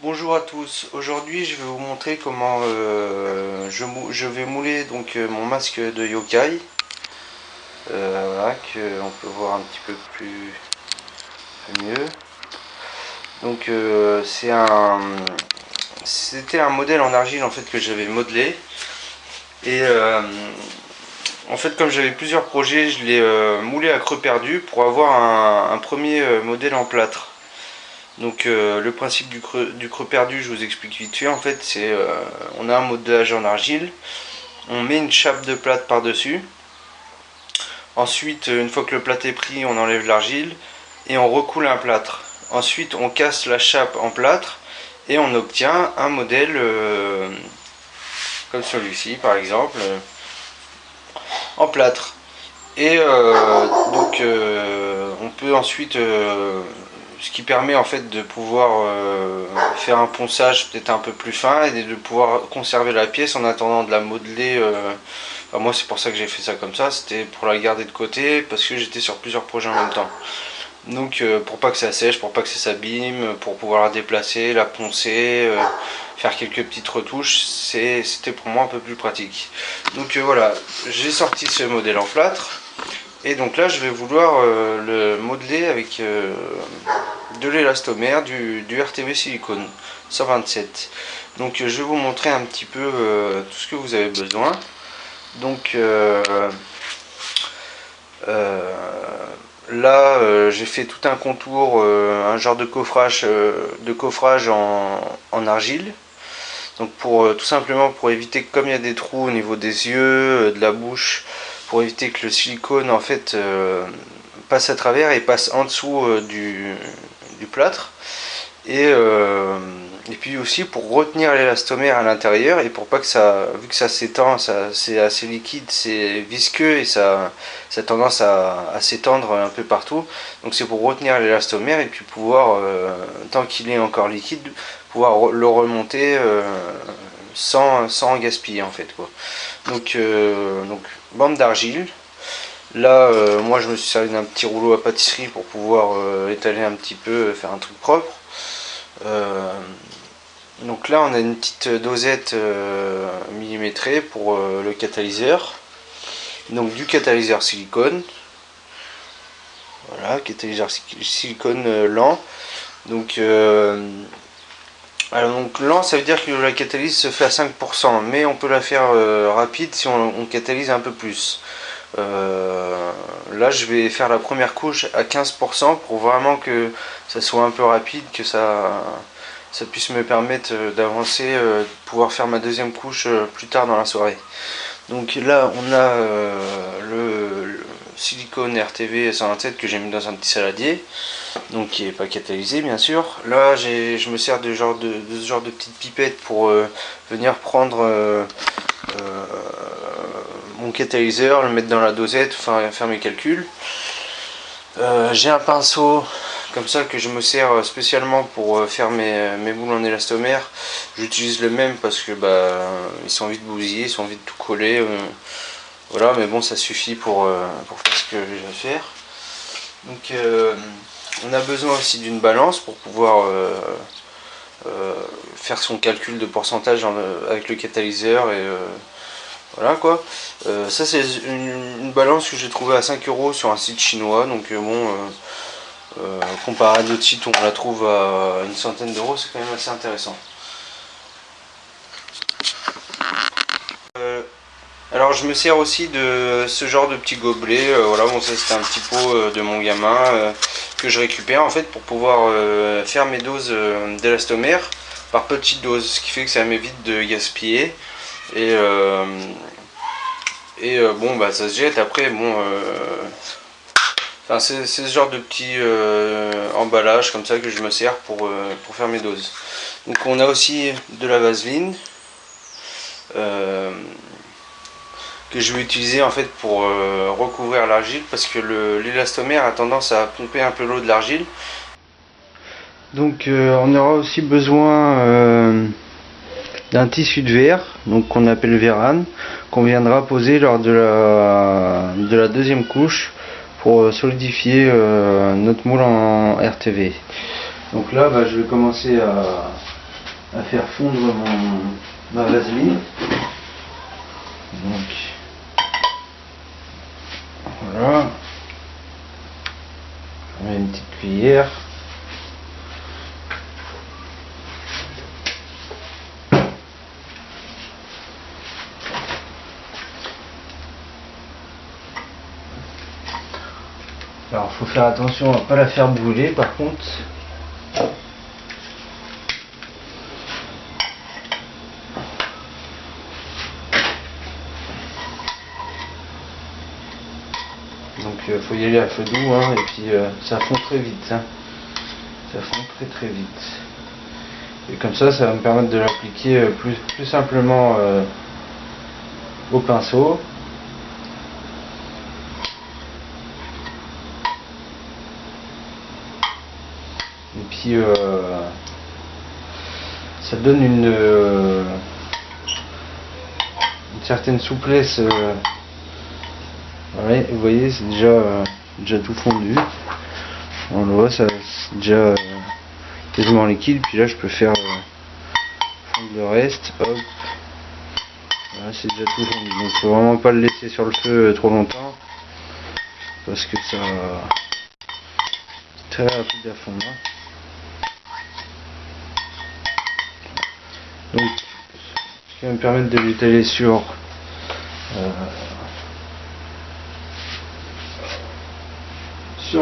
Bonjour à tous, aujourd'hui je vais vous montrer comment je vais mouler donc mon masque de yokai, voilà, que on peut voir un petit peu plus mieux. Donc c'était un modèle en argile en fait que j'avais modelé et en fait comme j'avais plusieurs projets je l'ai moulé à creux perdu pour avoir un premier modèle en plâtre. Donc le principe du creux perdu, je vous explique vite fait. En fait, c'est on a un modelage en argile, on met une chape de plâtre par-dessus. Ensuite, une fois que le plâtre est pris, on enlève l'argile et on recoule un plâtre. Ensuite, on casse la chape en plâtre et on obtient un modèle comme celui-ci, par exemple, en plâtre. Et on peut ensuite ce qui permet en fait de pouvoir faire un ponçage peut-être un peu plus fin et de pouvoir conserver la pièce en attendant de la modeler. Enfin, moi c'est pour ça que j'ai fait ça comme ça, c'était pour la garder de côté parce que j'étais sur plusieurs projets en même temps. Donc pour pas que ça sèche, pour pas que ça s'abîme, pour pouvoir la déplacer, la poncer, faire quelques petites retouches, c'était pour moi un peu plus pratique. Donc voilà, j'ai sorti ce modèle en plâtre. Et donc là, je vais vouloir le modeler avec de l'élastomère, du RTV silicone 127. Donc je vais vous montrer un petit peu tout ce que vous avez besoin. Donc là, j'ai fait tout un contour, un genre de coffrage en argile. Donc tout simplement pour éviter que comme il y a des trous au niveau des yeux, de la bouche, pour éviter que le silicone en fait passe à travers et passe en dessous du plâtre. Et puis aussi pour retenir l'élastomère à l'intérieur et pour pas que ça, vu que ça s'étend, c'est assez liquide, c'est visqueux et ça a tendance à s'étendre un peu partout. Donc c'est pour retenir l'élastomère et puis pouvoir, tant qu'il est encore liquide, pouvoir le remonter sans gaspiller en fait quoi. Donc bande d'argile. Là, moi je me suis servi d'un petit rouleau à pâtisserie pour pouvoir étaler un petit peu, faire un truc propre. Euh, donc là, on a une petite dosette millimétrée pour le catalyseur. Donc du catalyseur silicone. Voilà, catalyseur silicone lent. Donc, donc lent, ça veut dire que la catalyse se fait à 5%, mais on peut la faire rapide si on catalyse un peu plus. Là je vais faire la première couche à 15% pour vraiment que ça soit un peu rapide, que ça puisse me permettre d'avancer, de pouvoir faire ma deuxième couche plus tard dans la soirée. Donc là on a le silicone RTV 127 que j'ai mis dans un petit saladier, donc qui n'est pas catalysé bien sûr. Là je me sers de ce genre de petite pipette pour venir prendre mon catalyseur, le mettre dans la dosette, enfin faire mes calculs. J'ai un pinceau comme ça que je me sers spécialement pour faire mes boules en élastomère. J'utilise le même parce que ils sont vite bousillés, ils sont vite tout collés. Voilà, mais bon, ça suffit pour faire ce que j'ai à faire. Donc on a besoin aussi d'une balance pour pouvoir faire son calcul de pourcentage avec le catalyseur et voilà quoi. Ça c'est une balance que j'ai trouvée à 5 € sur un site chinois. Donc comparé à d'autres sites où on la trouve à une centaine d'euros, c'est quand même assez intéressant. Alors je me sers aussi de ce genre de petit gobelet. Voilà, bon ça c'était un petit pot de mon gamin que je récupère en fait pour pouvoir faire mes doses d'élastomère par petites doses, ce qui fait que ça m'évite de gaspiller. Bon bah ça se jette après, bon c'est ce genre de petit emballage comme ça que je me sers pour faire mes doses. Donc on a aussi de la vaseline que je vais utiliser en fait pour recouvrir l'argile parce que l'élastomère a tendance à pomper un peu l'eau de l'argile. Donc on aura aussi besoin d'un tissu de verre, donc qu'on appelle vérane, qu'on viendra poser lors de la deuxième couche pour solidifier notre moule en RTV. Donc là je vais commencer à faire fondre ma vaseline. Donc voilà, on met une petite cuillère. Alors faut faire attention à pas la faire brûler par contre. Donc faut y aller à feu doux, hein, et puis ça fond très vite, hein. Ça fond très vite. Et comme ça va me permettre de l'appliquer plus simplement au pinceau. Et puis ça donne une certaine souplesse. Ouais, vous voyez, c'est déjà tout fondu. On le voit, ça c'est déjà quasiment liquide. Puis là, je peux faire fondre le reste. Hop, voilà, c'est déjà tout fondu. Donc, faut vraiment pas le laisser sur le feu trop longtemps parce que ça très rapide à fondre. Donc, ce qui va me permettre de l'étaler sur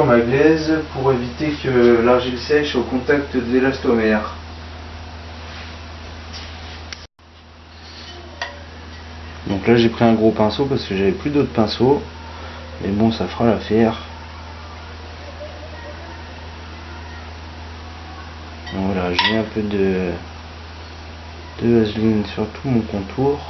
ma glaise pour éviter que l'argile sèche au contact de l'élastomère. Donc là j'ai pris un gros pinceau parce que j'avais plus d'autres pinceaux, mais bon, ça fera l'affaire. Voilà, j'ai un peu de vaseline sur tout mon contour.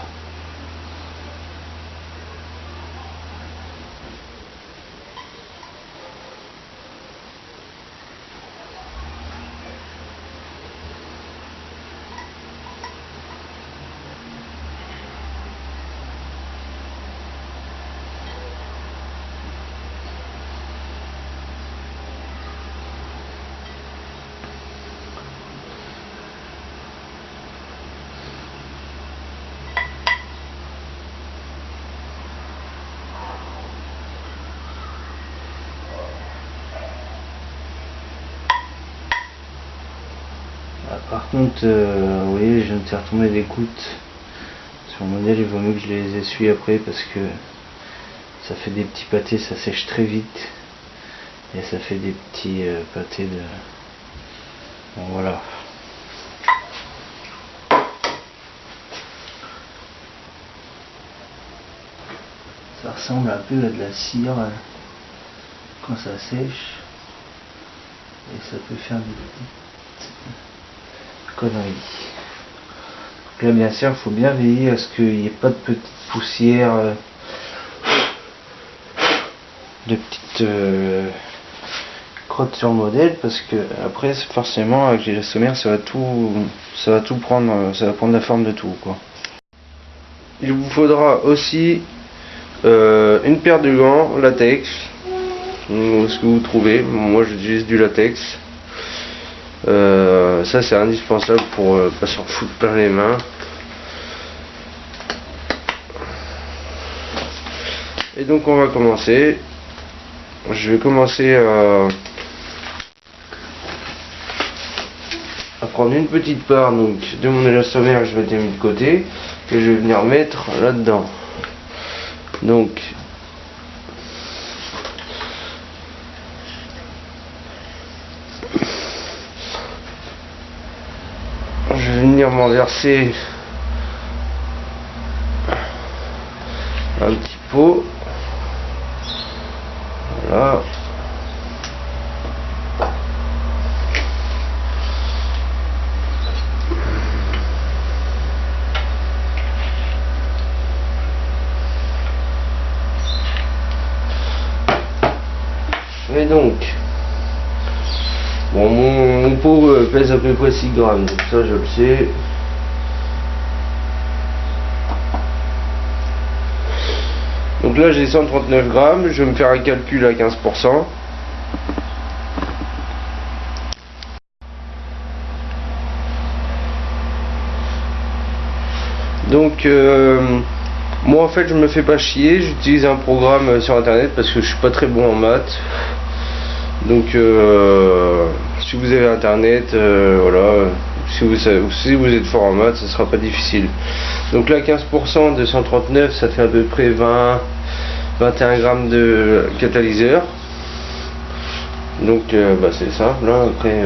Par contre, vous voyez, je viens de faire tomber des gouttes sur le modèle. Il vaut mieux que je les essuie après parce que ça fait des petits pâtés, ça sèche très vite et ça fait des petits pâtés de... Bon, voilà. Ça ressemble un peu à de la cire quand ça sèche et ça peut faire des petites conneries. Donc là, bien sûr, il faut bien veiller à ce qu'il n'y ait pas de petites poussières, de petites crottes sur le modèle, parce que après, forcément, avec l'élastomère, ça va tout prendre, ça va prendre la forme de tout, quoi. Il vous faudra aussi une paire de gants latex, ce que vous trouvez. Moi, j'utilise du latex. Ça c'est indispensable pour pas s'en foutre plein les mains. Et donc on va commencer. Je vais commencer à prendre une petite part donc de mon élastomère que je vais mis de côté et je vais venir mettre là-dedans. Donc je vais venir m'en verser un petit pot. Voilà. Et donc, bon, mon pot pèse à peu près 6 grammes, donc ça je le sais. Donc là j'ai 139 grammes, je vais me faire un calcul à 15%. Donc moi en fait je me fais pas chier, j'utilise un programme sur internet parce que je suis pas très bon en maths. Donc si vous avez internet, voilà, si vous êtes fort en maths, ça sera pas difficile. Donc là 15% de 139, ça fait à peu près 21 grammes de catalyseur. Donc c'est ça. Là après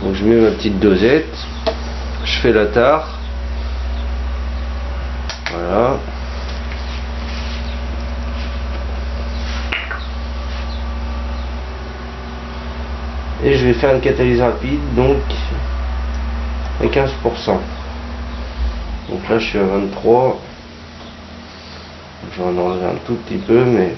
donc je mets ma petite dosette, je fais la tare. Voilà. Et je vais faire une catalyse rapide, donc à 15%. Donc là je suis à 23. Je vais en enlever un tout petit peu, mais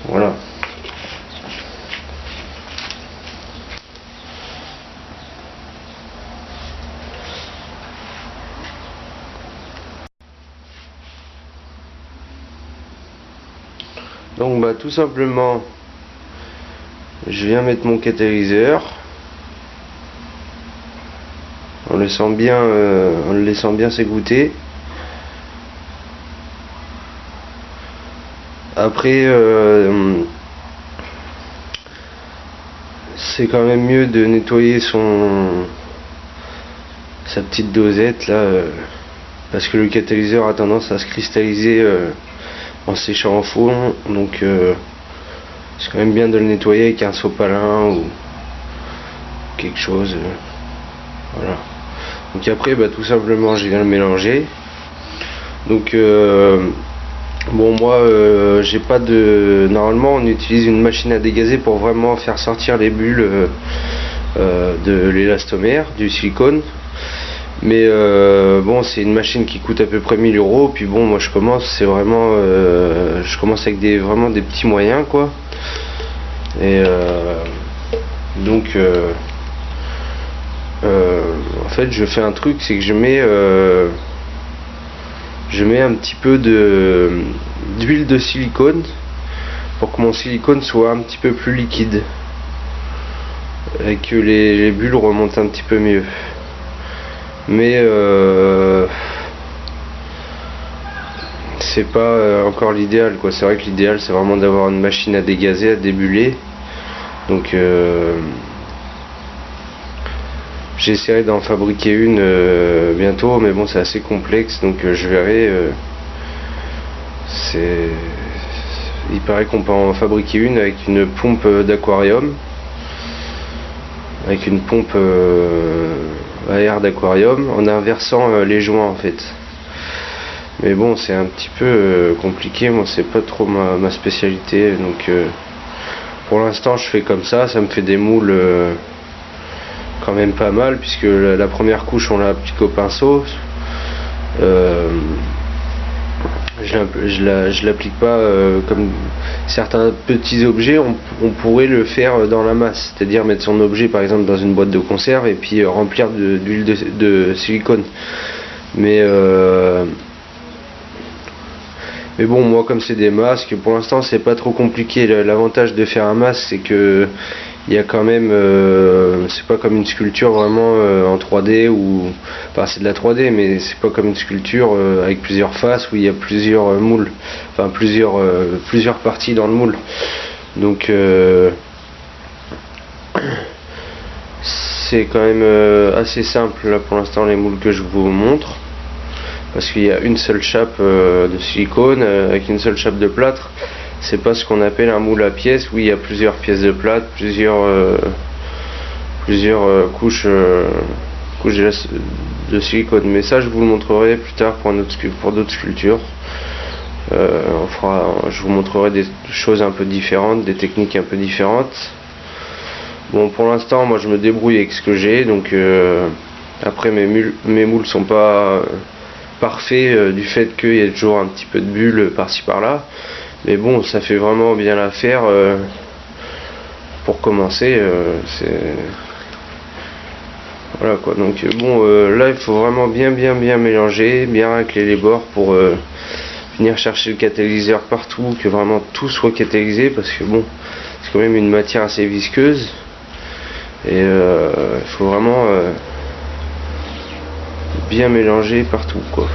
voilà. Donc tout simplement je viens mettre mon catalyseur en le laissant bien s'égoutter. Après c'est quand même mieux de nettoyer sa petite dosette là parce que le catalyseur a tendance à se cristalliser en séchant en fond, donc c'est quand même bien de le nettoyer avec un sopalin ou quelque chose, voilà. Donc après tout simplement je viens le mélanger. Donc bon, moi j'ai pas de, normalement on utilise une machine à dégazer pour vraiment faire sortir les bulles de l'élastomère, du silicone. Mais bon, c'est une machine qui coûte à peu près 1000 €. Puis bon, moi je commence, c'est vraiment je commence avec vraiment des petits moyens quoi. Et donc en fait je fais un truc, c'est que je mets un petit peu d'huile de silicone pour que mon silicone soit un petit peu plus liquide et que les bulles remontent un petit peu mieux. Mais c'est pas encore l'idéal quoi. C'est vrai que l'idéal c'est vraiment d'avoir une machine à dégazer, à débuller. Donc j'essaierai d'en fabriquer une bientôt, mais bon c'est assez complexe, donc je verrai. Il paraît qu'on peut en fabriquer une avec une pompe d'aquarium, avec une pompe à air d'aquarium, en inversant les joints en fait. Mais bon, c'est un petit peu compliqué, moi c'est pas trop ma spécialité, donc pour l'instant je fais comme ça me fait des moules quand même pas mal, puisque la première couche on l'a appliquée au pinceau. Je l'applique pas comme certains petits objets, on pourrait le faire dans la masse, c'est-à-dire mettre son objet par exemple dans une boîte de conserve et puis remplir d'huile de silicone. Mais bon, moi comme c'est des masques, pour l'instant c'est pas trop compliqué. L'avantage de faire un masque, c'est que il y a quand même c'est pas comme une sculpture vraiment en 3D, ou enfin c'est de la 3D, mais c'est pas comme une sculpture avec plusieurs faces où il y a plusieurs moules, enfin plusieurs parties dans le moule. Donc c'est quand même assez simple là pour l'instant, les moules que je vous montre, parce qu'il y a une seule chape de silicone avec une seule chape de plâtre. C'est pas ce qu'on appelle un moule à pièces où il y a plusieurs pièces de plâtre, plusieurs couches de silicone. Mais ça je vous le montrerai plus tard pour d'autres sculptures. Je vous montrerai des choses un peu différentes, des techniques un peu différentes. Bon, pour l'instant moi je me débrouille avec ce que j'ai, donc après mes moules sont pas parfaits du fait qu'il y a toujours un petit peu de bulles par-ci par-là. Mais bon, ça fait vraiment bien l'affaire pour commencer. Voilà quoi. Donc bon, là il faut vraiment bien mélanger, bien racler les bords venir chercher le catalyseur partout, que vraiment tout soit catalysé, parce que bon, c'est quand même une matière assez visqueuse et il faut vraiment bien mélanger partout quoi.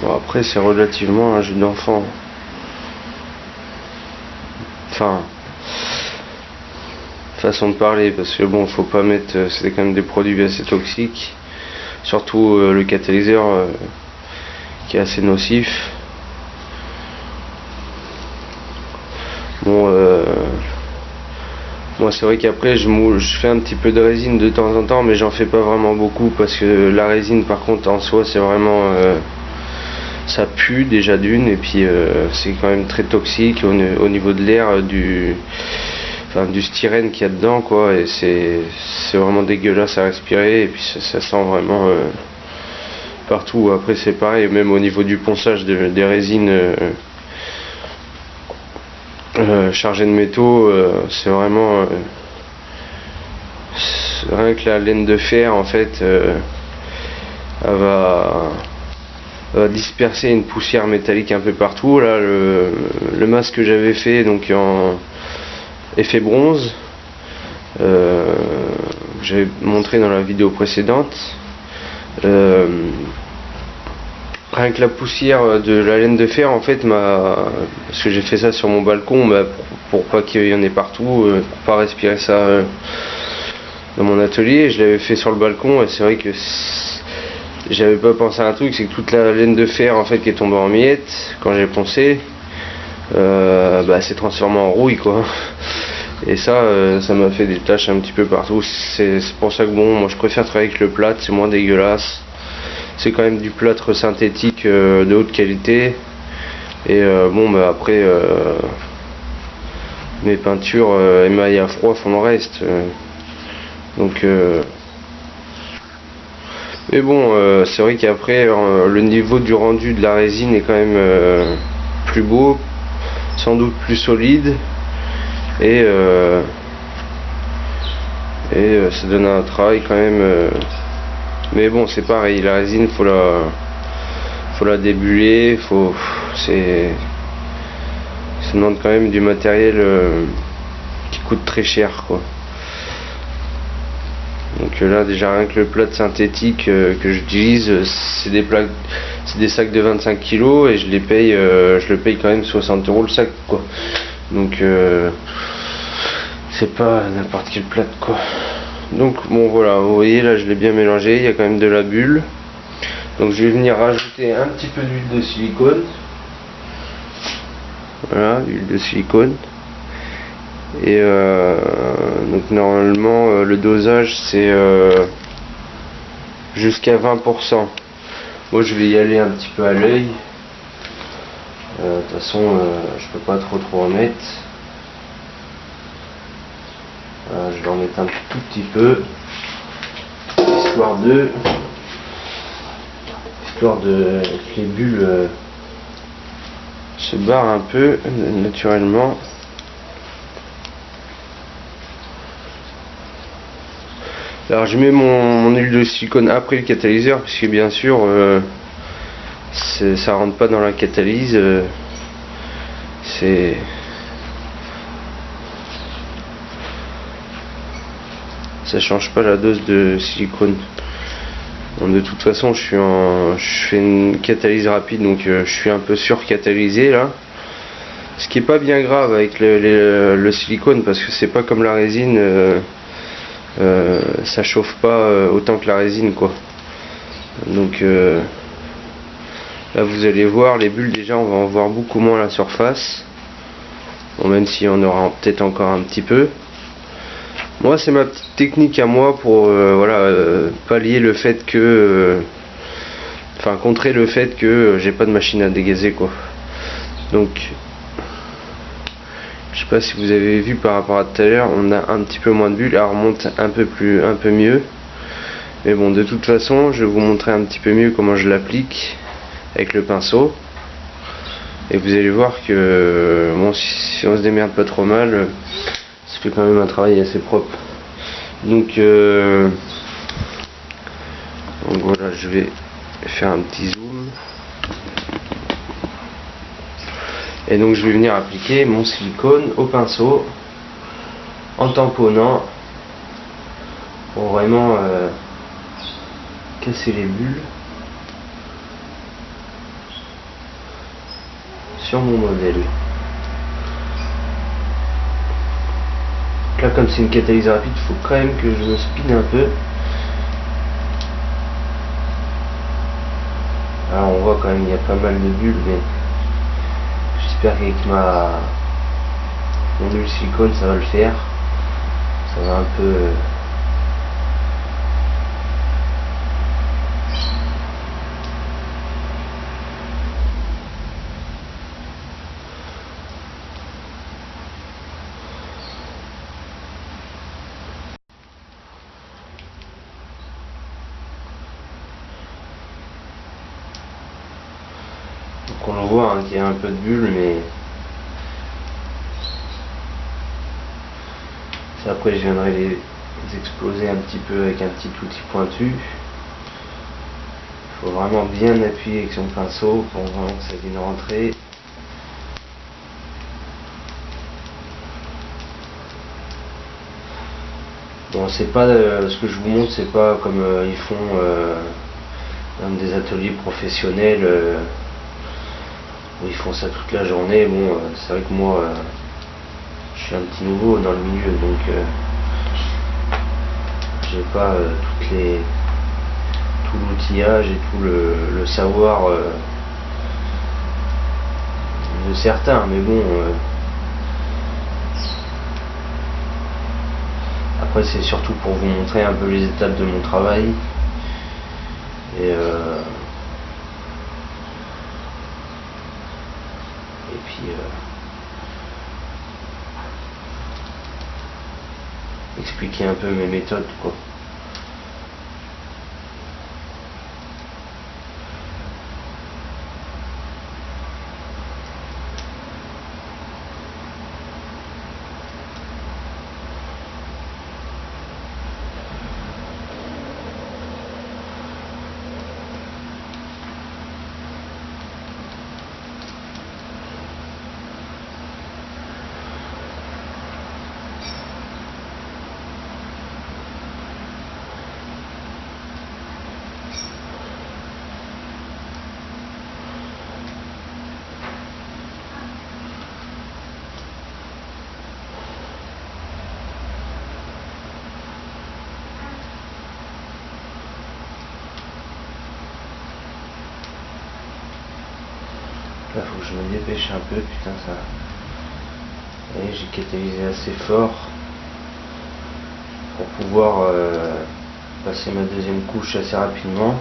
Bon, après c'est relativement un jeu d'enfant. Enfin, façon de parler, parce que bon, faut pas mettre, c'est quand même des produits assez toxiques, surtout le catalyseur qui est assez nocif. Bon, moi c'est vrai qu'après je fais un petit peu de résine de temps en temps, mais j'en fais pas vraiment beaucoup, parce que la résine par contre en soi c'est vraiment ça pue déjà d'une, et puis c'est quand même très toxique au niveau de l'air, du styrène qu'il y a dedans quoi, et c'est vraiment dégueulasse à respirer, et puis ça sent vraiment partout. Après c'est pareil, même au niveau du ponçage des résines chargées de métaux, c'est vraiment rien que la laine de fer en fait, elle va disperser une poussière métallique un peu partout. Là le masque que j'avais fait donc en effet bronze, j'avais montré dans la vidéo précédente, rien que la poussière de la laine de fer en fait parce que j'ai fait ça sur mon balcon, pour pas qu'il y en ait partout, pour pas respirer ça dans mon atelier, je l'avais fait sur le balcon, et c'est vrai que j'avais pas pensé à un truc, c'est que toute la laine de fer en fait qui est tombée en miettes quand j'ai poncé, s'est transformée en rouille quoi. Et ça m'a fait des taches un petit peu partout. C'est pour ça que bon, moi je préfère travailler avec le plâtre, c'est moins dégueulasse. C'est quand même du plâtre synthétique de haute qualité. Et après mes peintures émaillées à froid font le reste. Mais bon, c'est vrai qu'après le niveau du rendu de la résine est quand même plus beau, sans doute plus solide, et ça donne un travail quand même. Mais bon, c'est pareil, la résine faut la débuller, ça demande quand même du matériel qui coûte très cher quoi. Donc là déjà rien que le plâtre synthétique que j'utilise, c'est des sacs de 25 kg, et je le paye quand même 60 € le sac quoi. Donc c'est pas n'importe quel plâtre quoi. Donc bon voilà, vous voyez là je l'ai bien mélangé, il y a quand même de la bulle. Donc je vais venir rajouter un petit peu d'huile de silicone. Voilà, huile de silicone. Et donc normalement le dosage c'est jusqu'à 20%. Moi je vais y aller un petit peu à l'œil. De toute façon je peux pas trop en mettre. Je vais en mettre un tout petit peu, histoire de que les bulles se barrent un peu naturellement. Alors je mets mon huile de silicone après le catalyseur, puisque bien sûr ça rentre pas dans la catalyse, ça change pas la dose de silicone. Bon, de toute façon je fais une catalyse rapide, donc je suis un peu surcatalysé là, ce qui est pas bien grave avec le silicone, parce que c'est pas comme la résine, ça chauffe pas autant que la résine quoi. Donc là vous allez voir les bulles, déjà on va en voir beaucoup moins à la surface, bon, même si on aura peut-être encore un petit peu. Moi c'est ma petite technique à moi pour pallier le fait que contrer le fait que j'ai pas de machine à dégazer quoi. Donc je sais pas si vous avez vu par rapport à tout à l'heure, on a un petit peu moins de bulles, elle remonte un peu mieux. Mais bon, de toute façon, je vais vous montrer un petit peu mieux comment je l'applique avec le pinceau. Et vous allez voir que bon, si on se démerde pas trop mal, ça fait quand même un travail assez propre. Donc voilà, je vais faire un petit zoom. Et donc je vais venir appliquer mon silicone au pinceau en tamponnant pour vraiment casser les bulles sur mon modèle. Là, comme c'est une catalyse rapide, il faut quand même que je me spine un peu. Alors on voit quand même il y a pas mal de bulles, mais j'espère qu'avec mon huile silicone ça va le faire. Ça va un peu donc on le voit hein, qu'il y a un peu de bulles, mais après je viendrai les exploser un petit peu avec un petit outil pointu. Il faut vraiment bien appuyer avec son pinceau pour vraiment que ça vienne rentrer. Bon, c'est pas ce que je vous montre, c'est pas comme ils font dans des ateliers professionnels où ils font ça toute la journée. Bon, c'est vrai que moi je suis un petit nouveau dans le milieu, donc j'ai pas tout l'outillage et tout le savoir de certains, mais bon après c'est surtout pour vous montrer un peu les étapes de mon travail et puis expliquer un peu mes méthodes quoi. Là faut que je me dépêche un peu, putain ça. Et j'ai catalysé assez fort pour pouvoir passer ma deuxième couche assez rapidement.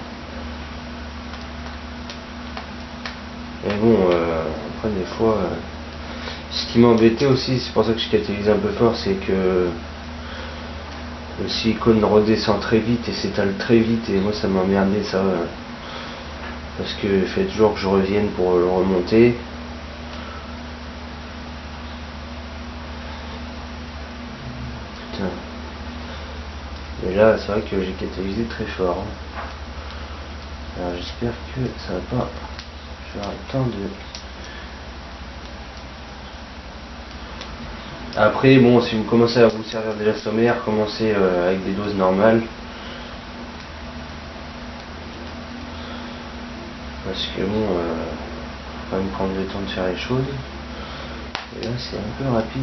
Mais bon, après des fois, ce qui m'embêtait aussi, c'est pour ça que je catalyse un peu fort, c'est que le silicone redescend très vite et s'étale très vite, et moi ça m'emmerdait ça. Parce que il fait toujours que je revienne pour le remonter. Putain. Et là, c'est vrai que j'ai catalysé très fort. Alors j'espère que ça va pas. Je vais avoir le temps de. Après, bon, si vous commencez à vous servir d'élastomère, commencez avec des doses normales. Parce que bon, faut quand même prendre le temps de faire les choses. Et là c'est un peu rapide.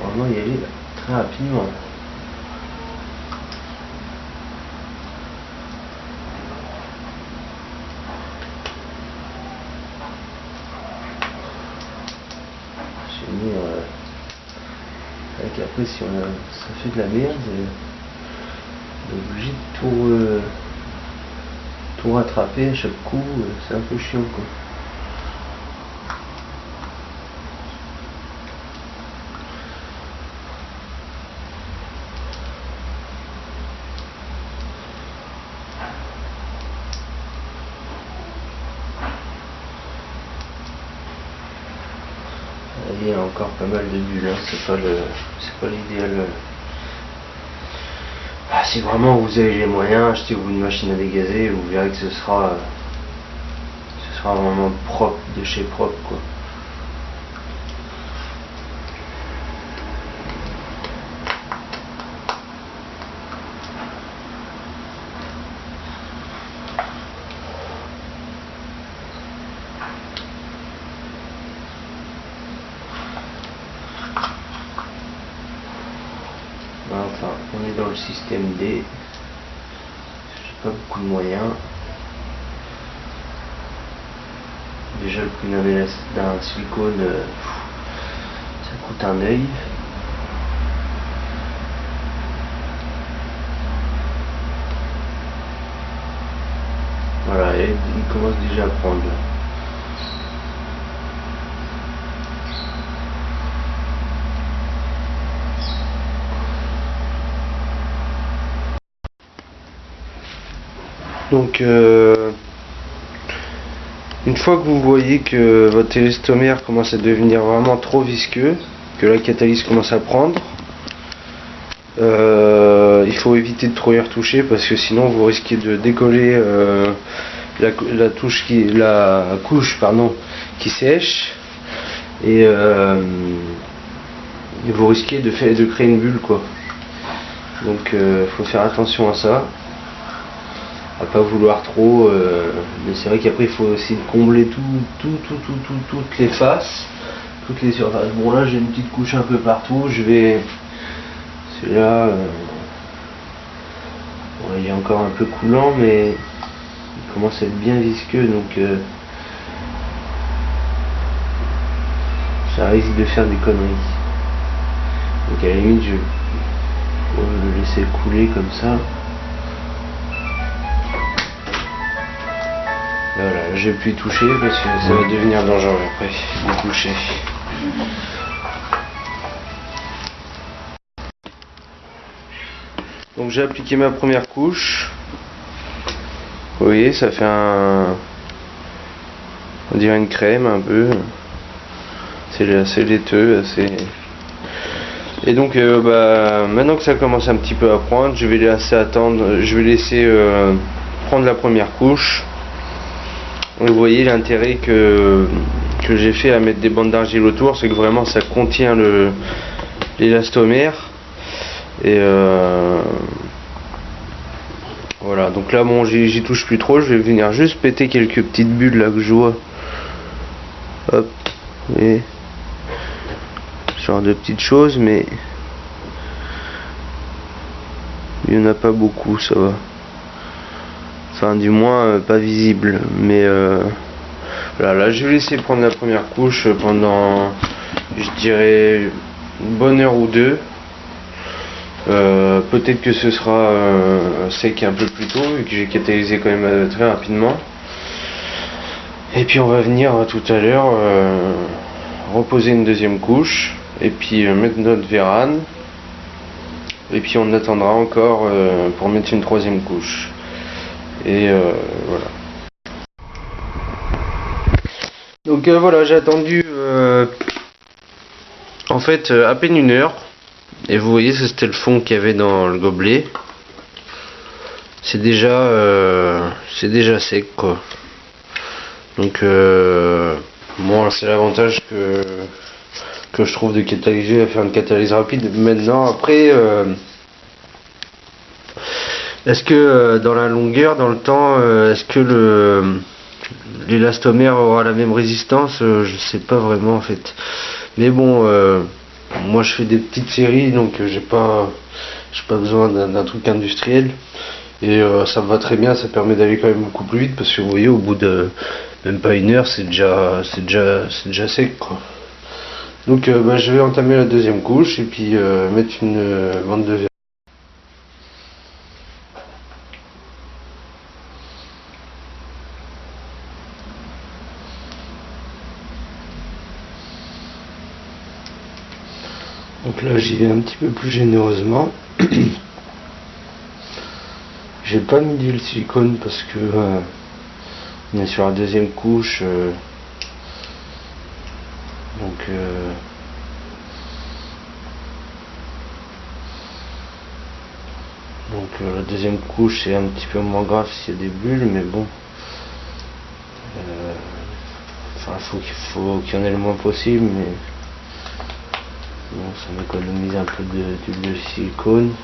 Vraiment y aller très rapidement. J'ai mis avec après si ça fait de la merde, on est obligé de tout rattraper à chaque coup, c'est un peu chiant quoi. il y a encore pas mal de bulles, hein. C'est pas l'idéal. Si vraiment vous avez les moyens, achetez-vous une machine à dégazer, vous verrez que ce sera vraiment propre, de chez propre, quoi. Enfin, on est dans le système D. J'ai pas beaucoup de moyens. Déjà le prix d'un silicone, ça coûte un œil. Voilà, et il commence déjà à prendre. Donc une fois que vous voyez que votre élastomère commence à devenir vraiment trop visqueux, que la catalyse commence à prendre, il faut éviter de trop y retoucher parce que sinon vous risquez de décoller la couche qui sèche et vous risquez de créer une bulle, quoi. Donc faut faire attention à ça, à pas vouloir trop, mais c'est vrai qu'après il faut essayer de combler toutes les faces, toutes les surfaces. Bon, là j'ai une petite couche un peu partout, celui-là bon, il est encore un peu coulant, mais il commence à être bien visqueux, donc ça risque de faire des conneries. Donc à la limite je vais le laisser couler comme ça. Voilà, je vais plus y toucher parce que ça va devenir dangereux après de toucher. Donc j'ai appliqué ma première couche. Vous voyez, ça fait on dirait une crème un peu. C'est assez laiteux, assez. Et donc maintenant que ça commence un petit peu à prendre, je vais laisser prendre la première couche. Vous voyez l'intérêt que j'ai fait à mettre des bandes d'argile autour, c'est que vraiment ça contient l'élastomère. Et voilà, donc là bon, j'y touche plus trop, je vais venir juste péter quelques petites bulles là que je vois. Hop, et ce genre de petites choses, mais il n'y en a pas beaucoup, ça va. Enfin, du moins pas visible, mais voilà, là je vais laisser prendre la première couche pendant, je dirais, une bonne heure ou deux. Peut-être que ce sera sec un peu plus tôt, vu que j'ai catalysé quand même très rapidement. Et puis on va venir tout à l'heure reposer une deuxième couche, et puis mettre notre vérane, et puis on attendra encore pour mettre une troisième couche. Et voilà. Donc voilà, j'ai attendu en fait à peine une heure. Et vous voyez, c'était le fond qu'il y avait dans le gobelet. C'est déjà sec, quoi. Donc bon, c'est l'avantage que je trouve de catalyser, à faire une catalyse rapide. Maintenant, après, est-ce que dans la longueur, dans le temps, est-ce que l'élastomère aura la même résistance? Je sais pas vraiment en fait. Mais bon, moi je fais des petites séries, donc j'ai pas besoin d'un truc industriel. Et ça me va très bien, ça permet d'aller quand même beaucoup plus vite parce que vous voyez, au bout de même pas une heure, c'est déjà sec, quoi. Donc je vais entamer la deuxième couche et puis mettre une bande de verre. Donc là j'y vais un petit peu plus généreusement. J'ai pas mis d'huile silicone parce que on est sur la deuxième couche, donc Donc la deuxième couche c'est un petit peu moins grave s'il y a des bulles, mais bon, enfin faut qu'il y en ait le moins possible, mais bon, ça m'économise un peu d'huile de silicone.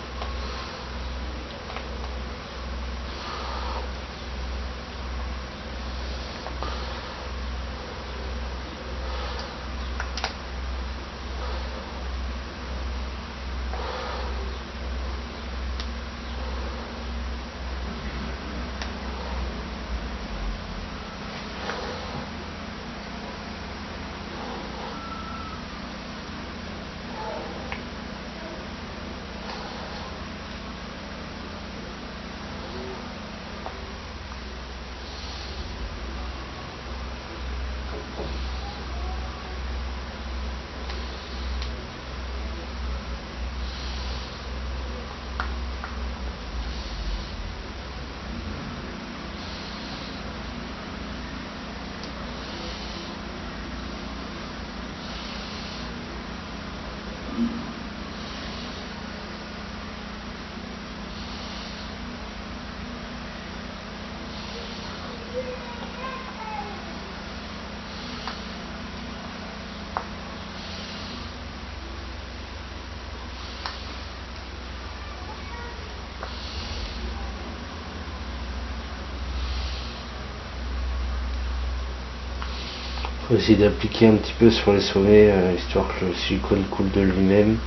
Faut essayer d'appliquer un petit peu sur les sommets, histoire que le silicone coule de lui-même.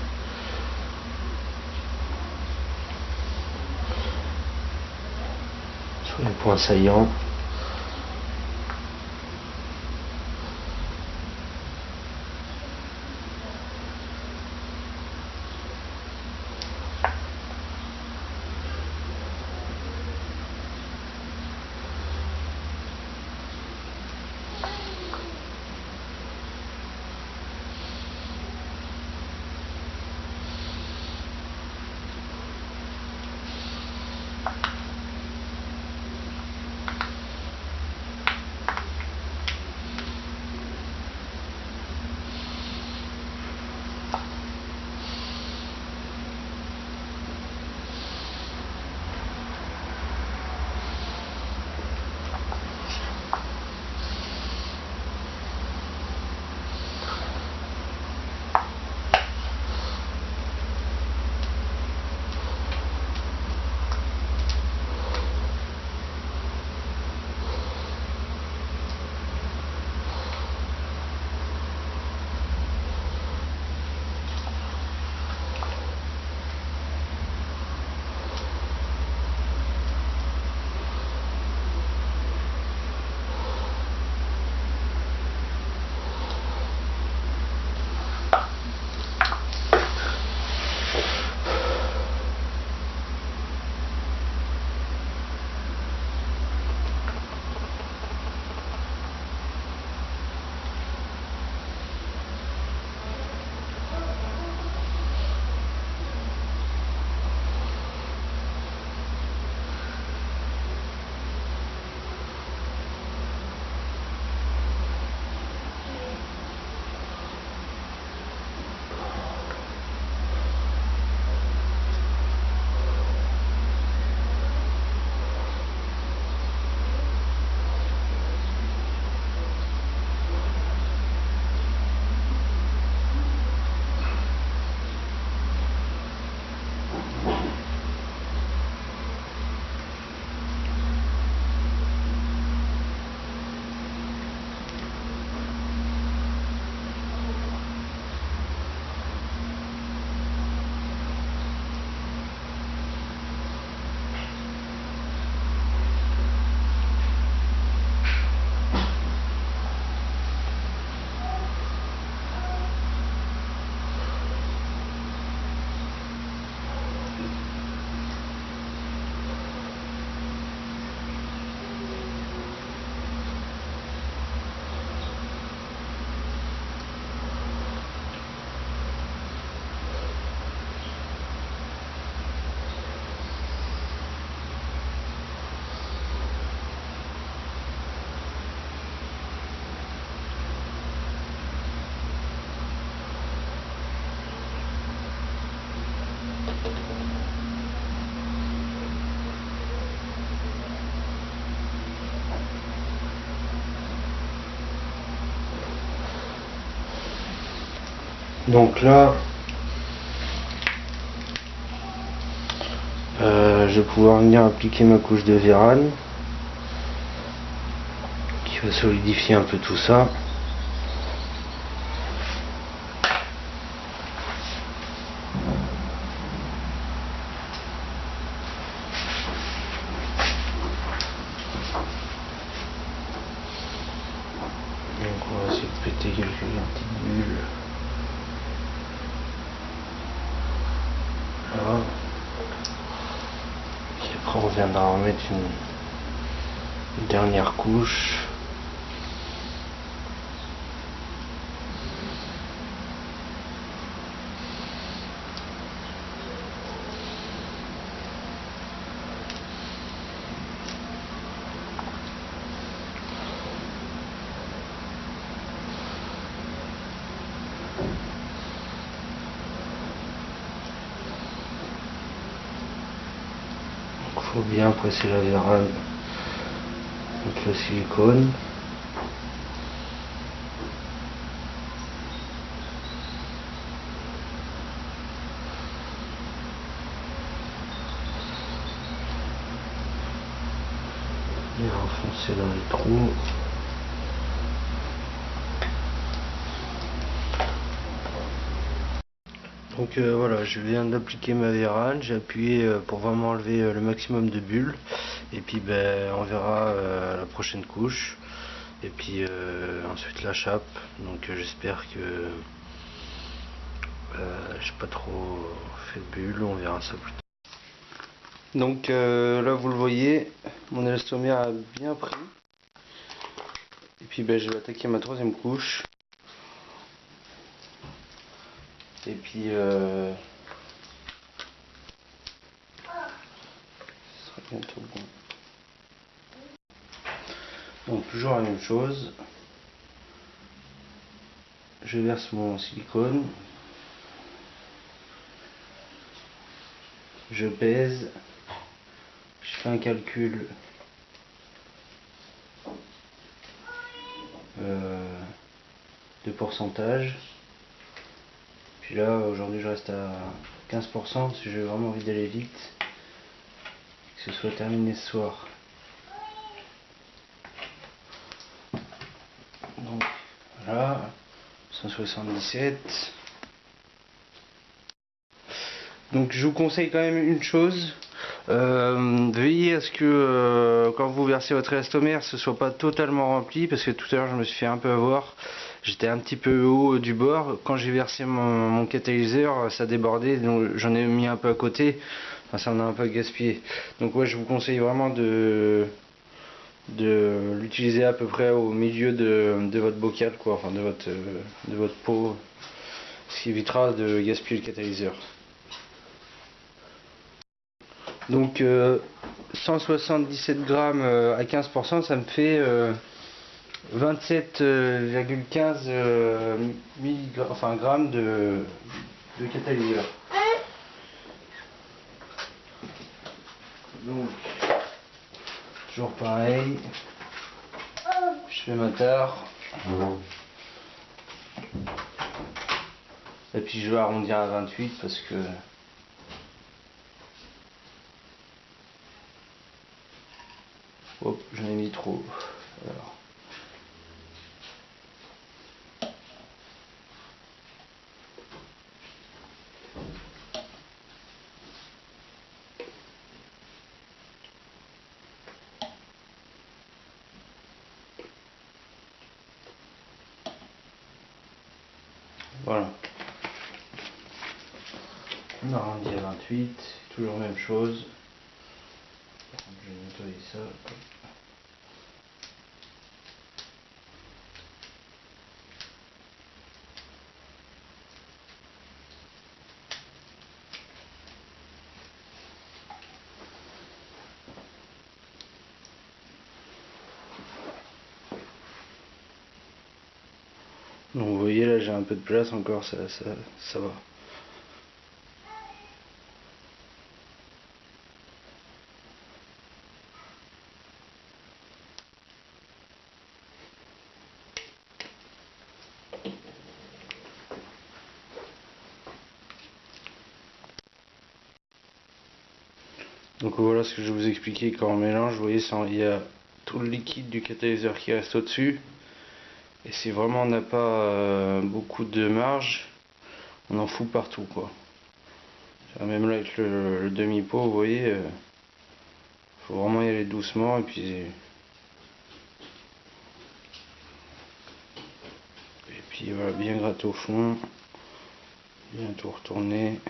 Sur les points saillants. Donc là, je vais pouvoir venir appliquer ma couche de Vérane qui va solidifier un peu tout ça. Donc on va essayer de péter quelques petites bulles. Voilà. Et après on viendra remettre une dernière couche. Il faut bien presser la Vérane avec le silicone. Et enfoncer dans les trous. Donc voilà, je viens d'appliquer ma Vérane, j'ai appuyé pour vraiment enlever le maximum de bulles. Et puis on verra la prochaine couche. Et puis ensuite la chape. Donc j'espère que j'ai pas trop fait de bulles, on verra ça plus tard. Donc là vous le voyez, mon élastomère a bien pris. Et puis je vais attaquer ma troisième couche. Et puis ce sera bientôt bon. Donc toujours la même chose. Je verse mon silicone. Je pèse. Je fais un calcul de pourcentage. Puis là aujourd'hui je reste à 15% parce que j'ai vraiment envie d'aller vite. Que ce soit terminé ce soir. Donc voilà, 177. Donc je vous conseille quand même une chose. Veillez à ce que quand vous versez votre élastomère, ce soit pas totalement rempli, parce que tout à l'heure je me suis fait un peu avoir. J'étais un petit peu haut du bord. Quand j'ai versé mon catalyseur, ça débordait, donc j'en ai mis un peu à côté. Enfin, ça en a un peu gaspillé. Donc ouais, je vous conseille vraiment de l'utiliser à peu près au milieu de votre bocal, quoi, enfin de votre pot, ce qui évitera de gaspiller le catalyseur. Donc 177 grammes à 15%, ça me fait 27,15 grammes de catalyseur. Donc toujours pareil, je fais ma tare. Et puis je vais arrondir à 28 parce que hop, j'en ai mis trop. Alors. Voilà. On arrondit à 28, toujours la même chose. Je vais nettoyer ça. Donc vous voyez là j'ai un peu de place encore, ça va. Donc voilà ce que je vais vous expliquer quand on mélange. Vous voyez, il y a tout le liquide du catalyseur qui reste au-dessus. Et si vraiment on n'a pas beaucoup de marge, on en fout partout quoi. Même là avec le demi-pot, vous voyez, faut vraiment y aller doucement et puis voilà, bien gratter au fond, bien tout retourner.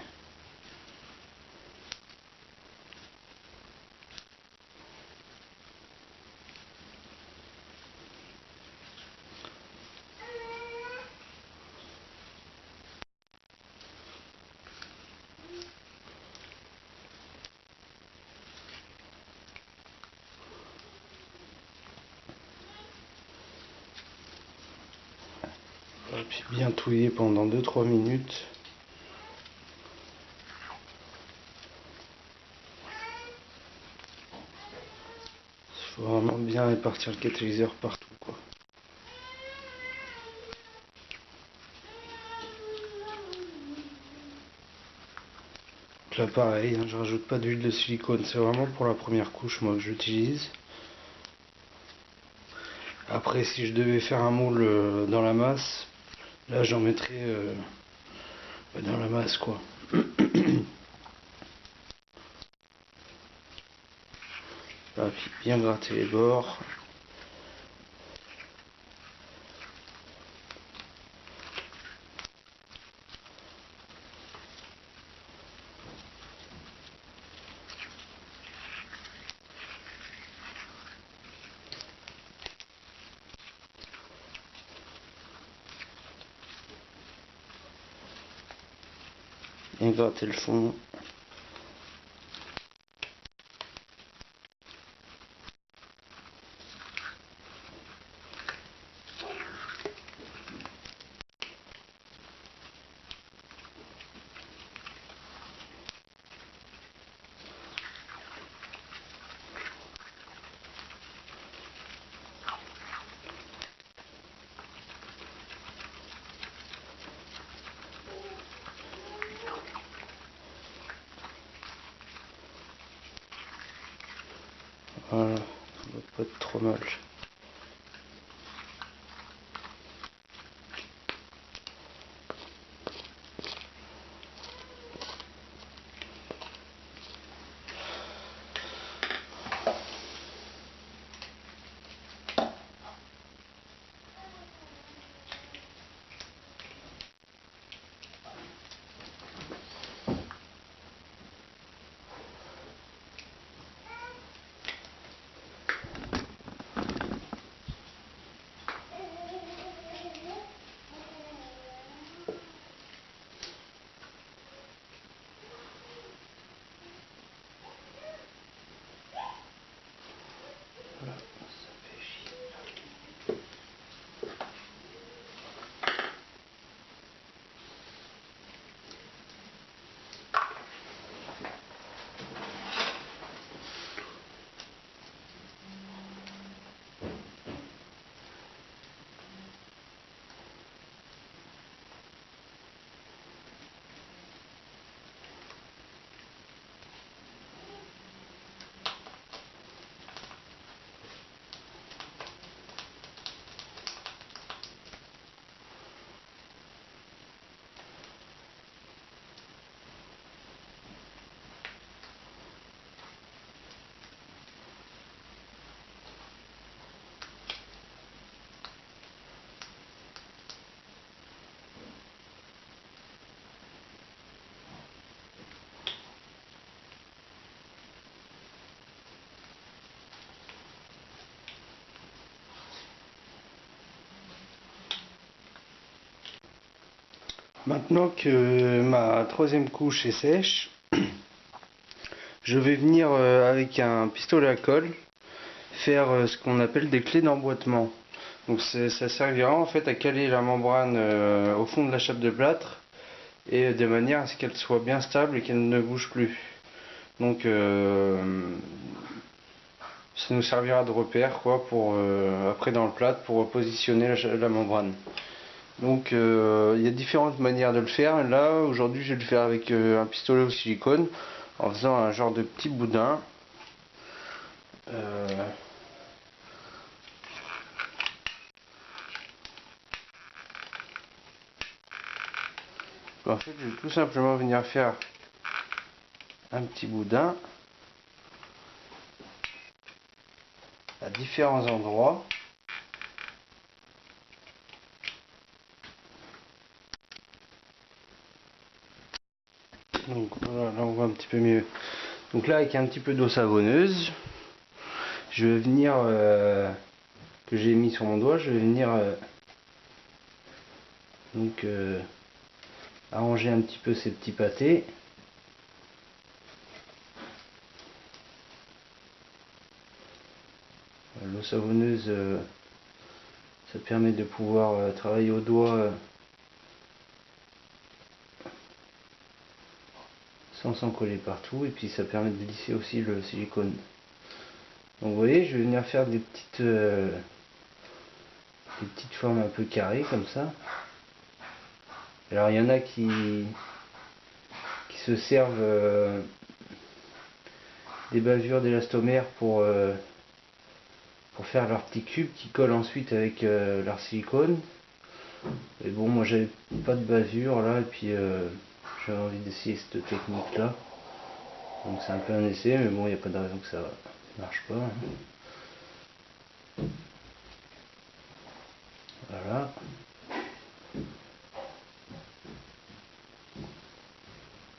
Et puis bien touiller pendant 2-3 minutes. Il faut vraiment bien répartir le catalyseur partout quoi. Donc là pareil, hein, je rajoute pas d'huile de silicone, c'est vraiment pour la première couche moi que j'utilise. Après si je devais faire un moule dans la masse, là j'en mettrais dans la masse quoi. Là, puis bien gratter les bords. Bien gratter le fond. Voilà, ça doit pas être trop mal. Voilà, ça fait chier. Maintenant que ma troisième couche est sèche, je vais venir avec un pistolet à colle faire ce qu'on appelle des clés d'emboîtement. Donc ça servira en fait à caler la membrane au fond de la chape de plâtre et de manière à ce qu'elle soit bien stable et qu'elle ne bouge plus. Donc ça nous servira de repère quoi pour après dans le plâtre pour positionner la membrane. Donc il y a différentes manières de le faire. Là aujourd'hui je vais le faire avec un pistolet au silicone. en faisant un genre de petit boudin. En fait, je vais tout simplement venir faire un petit boudin à différents endroits. Donc voilà, là on voit un petit peu mieux. Donc là, avec un petit peu d'eau savonneuse, je vais venir, que j'ai mis sur mon doigt, je vais venir donc arranger un petit peu ces petits pâtés. L'eau savonneuse, ça permet de pouvoir travailler au doigt sans s'en coller partout, et puis ça permet de lisser aussi le silicone. Donc vous voyez, je vais venir faire des petites formes un peu carrées comme ça. Alors il y en a qui se servent des bavures d'élastomère pour faire leurs petits cubes qui collent ensuite avec leur silicone. Et bon, moi j'avais pas de bavure là, et puis j'avais envie d'essayer cette technique là. Donc c'est un peu un essai, mais bon, il n'y a pas de raison que ça marche pas. Voilà.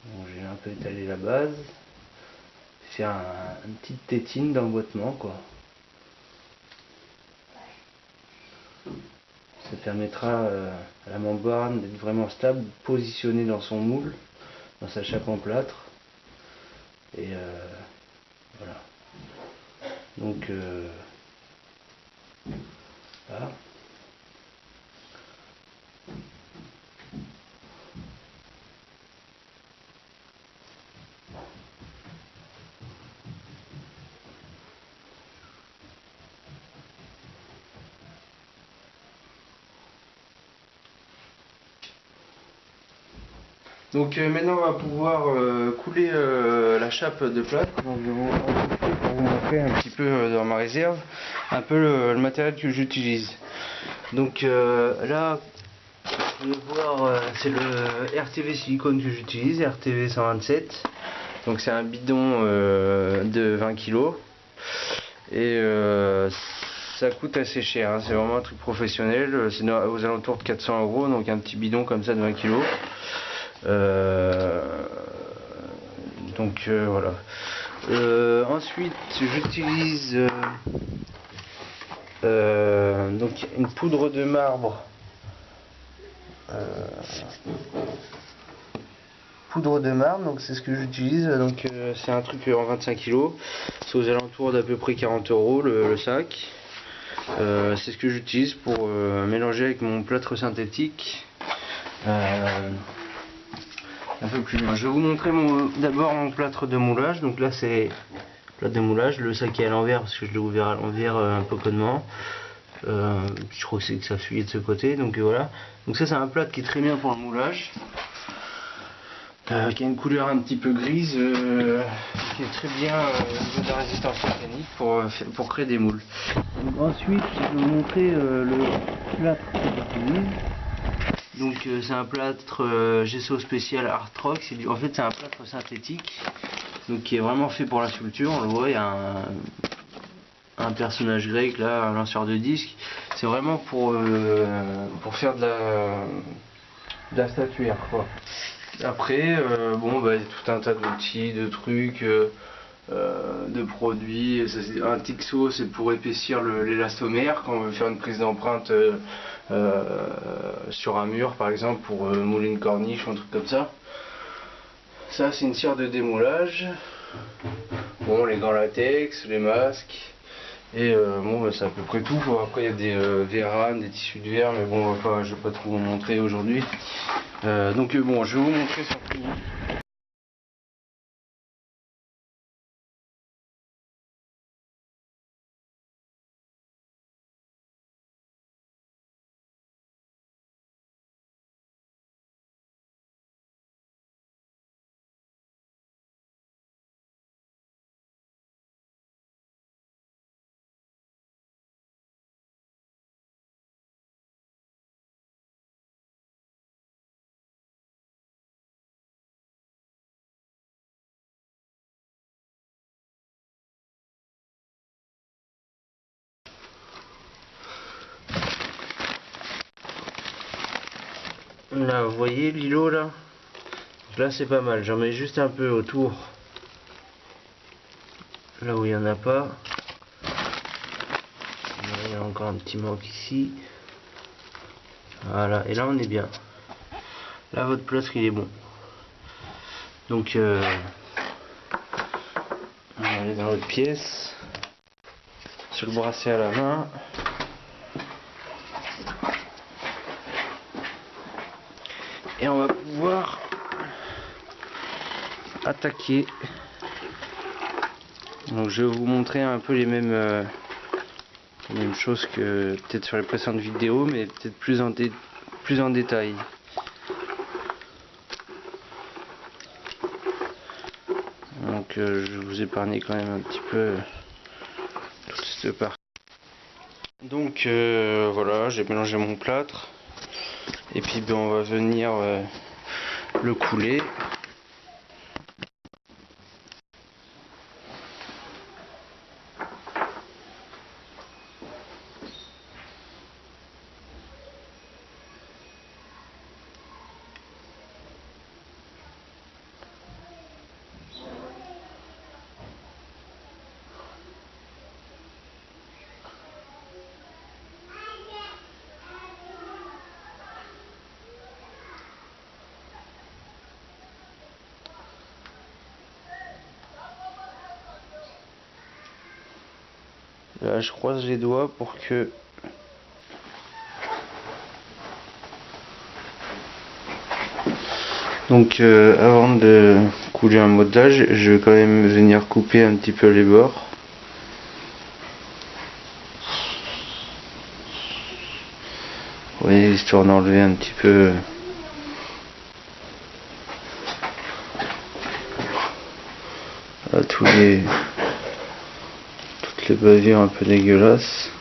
Bon, j'ai un peu étalé la base. Faire une petite tétine d'emboîtement quoi. Ça permettra à la membrane d'être vraiment stable, positionnée dans son moule, dans sa chape en plâtre. Et voilà. Donc voilà. Donc maintenant on va pouvoir couler la chape de plâtre. Donc je vais vous en profiter pour vous montrer un petit peu dans ma réserve un peu le matériel que j'utilise. Donc là vous pouvez voir c'est le RTV silicone que j'utilise, RTV 127. Donc c'est un bidon de 20 kg et ça coûte assez cher, hein. C'est vraiment un truc professionnel, c'est aux alentours de 400 €, donc un petit bidon comme ça de 20 kg. Donc voilà. Ensuite j'utilise donc une poudre de marbre. Donc c'est ce que j'utilise. Donc c'est un truc en 25 kg. C'est aux alentours d'à peu près 40 € le sac. C'est ce que j'utilise pour mélanger avec mon plâtre synthétique. Un peu plus loin. Je vais vous montrer d'abord mon plâtre de moulage. Donc là c'est le plâtre de moulage, le sac est à l'envers parce que je l'ai ouvert à l'envers un peu connement. Je crois que ça fuyait de ce côté, donc voilà. Donc ça c'est un plâtre qui est très bien pour le moulage, qui a une couleur un petit peu grise, qui est très bien au niveau de la résistance mécanique pour créer des moules. Donc, ensuite je vais vous montrer le plâtre que j'utilise. Donc c'est un plâtre gesso spécial Art Rock. En fait c'est un plâtre synthétique, donc qui est vraiment fait pour la sculpture. On le voit, il y a un personnage grec là, un lanceur de disques. C'est vraiment pour faire de la statuaire quoi. Après bon bah il y a tout un tas d'outils, de trucs, de produits. Un Tixo, c'est pour épaissir l'élastomère quand on veut faire une prise d'empreinte sur un mur par exemple, pour mouler une corniche ou un truc comme ça. Ça c'est une cire de démoulage. Bon, les gants latex, les masques. Et bon bah, c'est à peu près tout. Après il y a des rames, des tissus de verre, mais bon je vais pas trop vous montrer aujourd'hui. Donc bon, je vais vous montrer simplement Là, vous voyez l'îlot là? Là c'est pas mal, j'en mets juste un peu autour. Là où il n'y en a pas. Il y a encore un petit manque ici. Voilà, et là on est bien. Là votre plâtre il est bon. Donc on va aller dans l'autre pièce. Sur le bracelet à la main. Et on va pouvoir attaquer. Donc je vais vous montrer un peu les mêmes choses que peut-être sur les précédentes vidéos, mais peut-être plus en détail. Donc je vais vous épargner quand même un petit peu toute cette partie. Donc voilà, j'ai mélangé mon plâtre. Et puis ben, on va venir le couler. Là, je croise les doigts pour que donc avant de couler un modelage, je vais quand même venir couper un petit peu les bords. Vous voyez, histoire d'enlever un petit peu toutes les bavures un peu dégueulasses.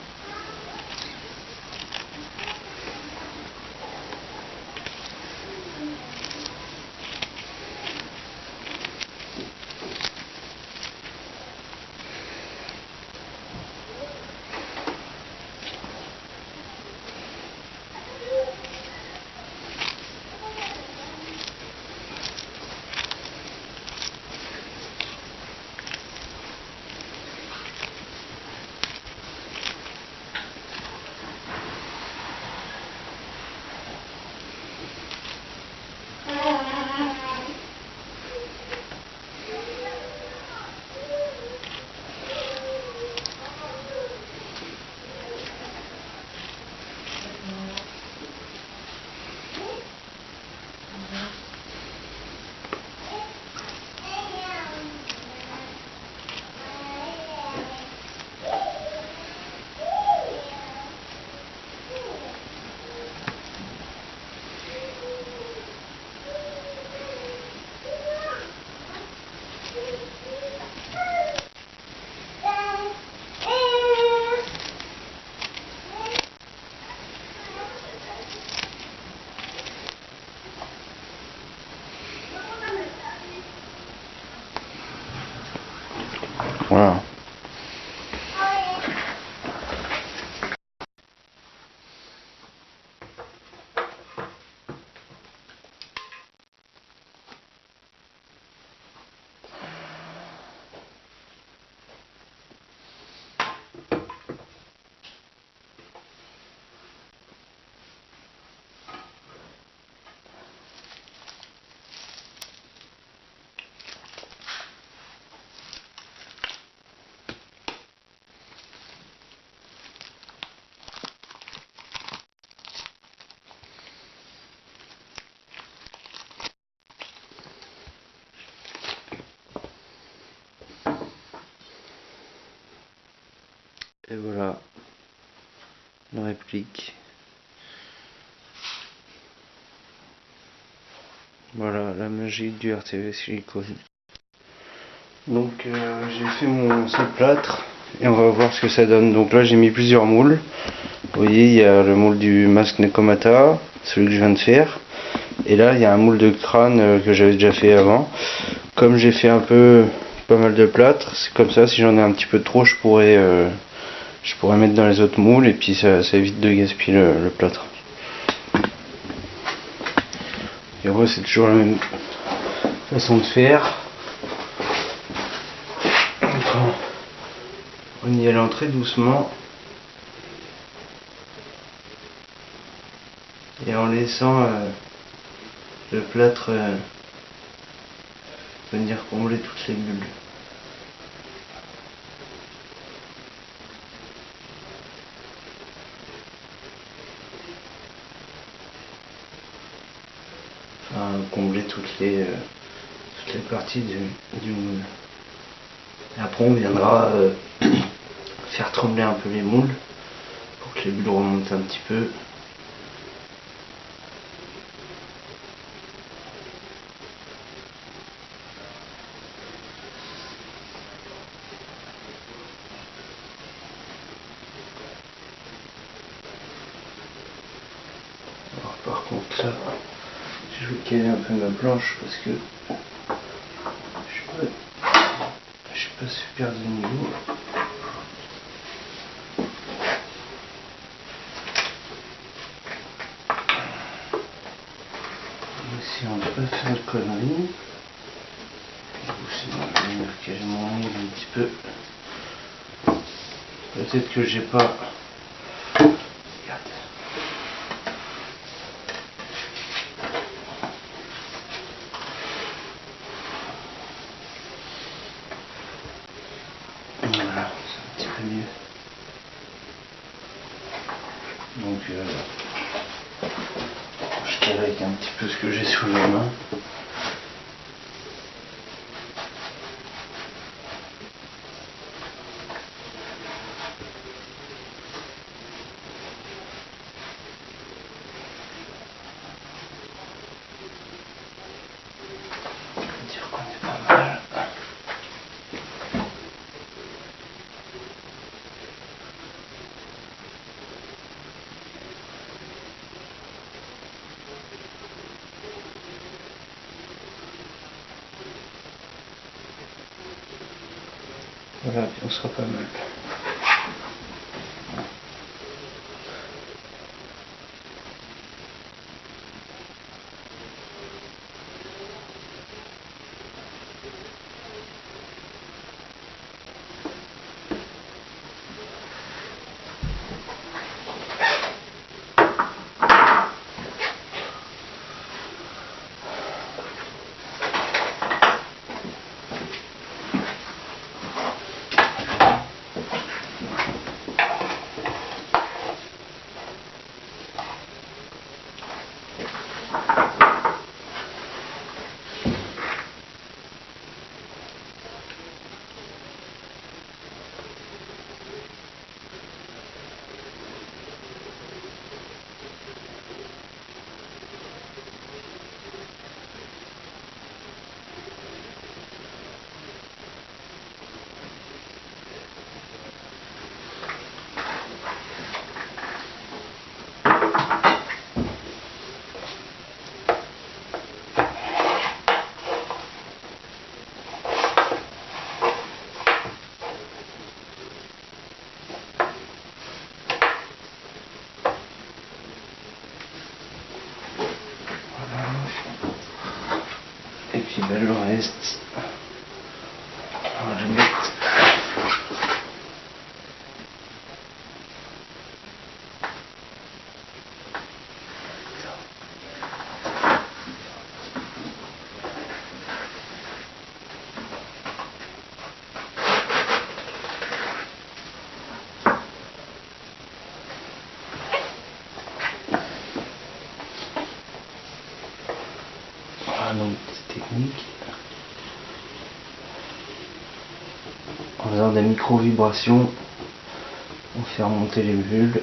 Voilà. Et voilà, une réplique. Voilà la magie du RTV silicone. Donc j'ai fait mon seul plâtre et on va voir ce que ça donne. Donc là j'ai mis plusieurs moules. Vous voyez, il y a le moule du masque Nekomata, celui que je viens de faire. Et là il y a un moule de crâne que j'avais déjà fait avant. Comme j'ai fait pas mal de plâtre, c'est comme ça, si j'en ai un petit peu trop, je pourrais mettre dans les autres moules et puis ça évite de gaspiller le plâtre. Et moi c'est toujours la même façon de faire. On y allant très doucement et en laissant le plâtre venir combler toutes les bulles. Enfin, combler toutes les parties du moule. Et après on viendra faire trembler un peu les moules pour que les bulles remontent un petit peu. Alors, par contre là, je vais caler un peu ma planche parce que je suis pas super de niveau. Si on ne peut pas faire de conneries, ou sinon je vais venir caler mon ongle un petit peu. Peut-être que j'ai pas. Regarde. Voilà, c'est un petit peu mieux. Donc je cale avec un petit peu ce que j'ai sous la main. Je peux dire qu'on est pas mal. Voilà, puis on sera pas mal. Et puis ben, le reste, on va le mettre. Voilà, donc petite technique. En faisant des micro-vibrations, on fait remonter les bulles.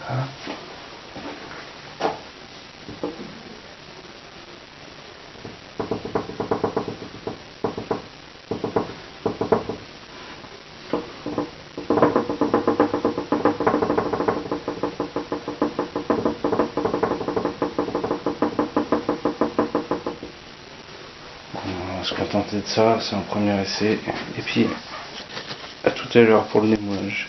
Voilà. se contenter de ça, c'est un premier essai. Et puis à tout à l'heure pour le démoulage.